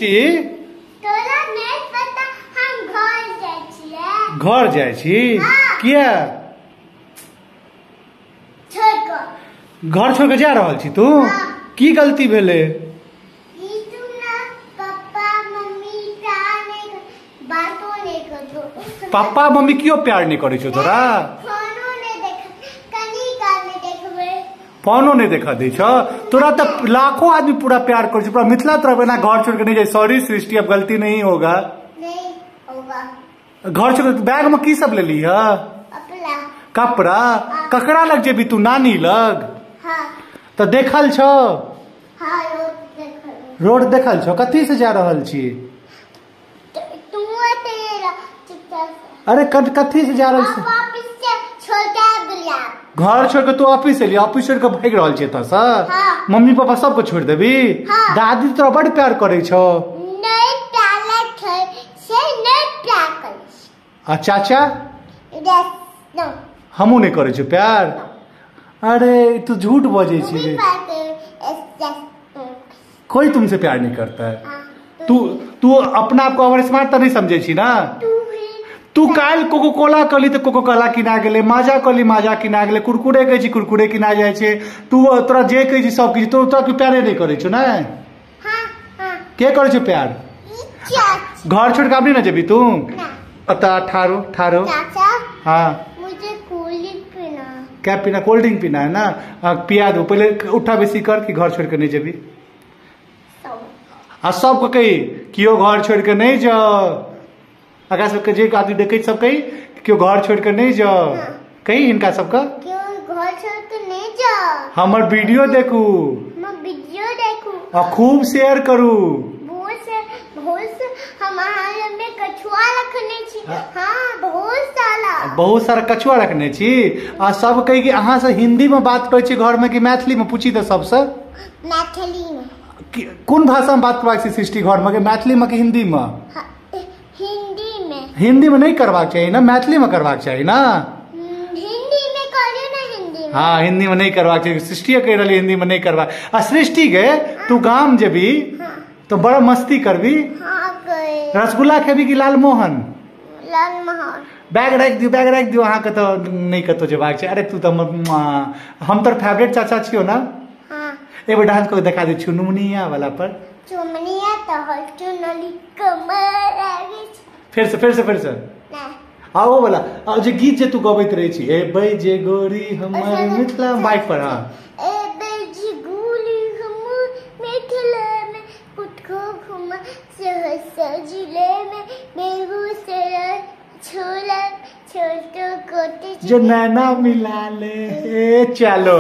सृष्टि घर जाय छी किया घर छोड़ के जा रहल छी तू की गलती भेले पापा मम्मी क्यों प्यार नहीं करे छो तोरा फोनो नहीं देखा दे छो तोरा तो लाखों आदमी पूरा प्यार कर पूरा मिथिला तोरा बिना घर छोड़ के नहीं जाए सॉरी सृष्टि अब गलती नहीं होगा घर छोड़ बैग में की सब ले ली है कपड़ा ककड़ा लग जेबी तू नानी लग तो देखल छो रोड देखल छो कथी से जा रहल छी अरे कथी से जा रहल छी घर छोड़ के तू ऑफिस से लिया ऑफिस छोड़ के भाग रहल छी एतऽ से मम्मी पापा सबको छोड़ देबी दादी तोरा बड़ प्यार करे छो आ चाचा हमू नहीं करे छो प्यार अरे तू झूठ बोझे छी कोई तुमसे प्यार नहीं करता है तू अपना आप को ओवर स्मार्ट तो नहीं समझे छी ना तू काल कोको कोला कली तो कोको कोला किना गेले माजा कली माजा किना गेले कुरकुरे कहे छी कुरकुरे किना जाय छे तू तोरा जे कहे छी सब किछ तो तोरा के प्यारे नहीं करे छो ना के करे छो प्यार घर छोड़ के अपनी ना जेबी तू अता ठारो ठारो हाँ मुझे कोल्ड ड्रिंक पीना क्या पीना कोल्ड ड्रिंक पीना है ना पिया दो पहले उठा बेसी कर कि घर छोड़ के नहीं जेबी आ सबको कही क्यों घर छोड़ के नहीं जाओ अगर सबके जे आदमी देखे सब कही क्यों घर छोड़ के नहीं जाओ कही इनका सबका क्यों घर छोड़ के नहीं जाओ हमार वीडियो देखू और खूब शेयर करू कछुआ रखने छी हाँ बहुत सारा कछुआ रखने छी आ सब कही कि अहाँ से हिंदी में बात करे छी घर में कि मैथिली में पूछी तो सबसे मैथिली में कौन भाषा में बात करवाक सृष्टि घर में मैथिली में कि हिंदी में हिंदी में नहीं करवाक चाहिए ना मैथिली में करवाक चाहिए ना हिंदी में करियो ना हिंदी में हाँ हिंदी में नहीं करवाक चाहिए सृष्टि कह रही हिंदी में नहीं करवा आ सृष्टि गए तू गाँव जेबी तो बड़ा मस्ती करबी रसगुल्ला खेबी कि लालमोहन बैग रख दियो अहाँ के तो नहीं कतो जेबाक छै अरे तू तो हम तोर फेवरेट चाचा छियो ना एगो डांस को दिखा दे चुनमुनिया वाला पर चुनमुनिया तो हल्टू नली कमर आगे फिर से आ वो वाला जे गीत जे तू गबैत रही छी ए बई जे गोरी हमर मिथिला बाइक पर हां ए बई जे गोरी हमर मिथिला में कुटको घुमा सहसा जिले में बेगूसराय छोला छोटो कोटे जो नैना मिला ले चलो।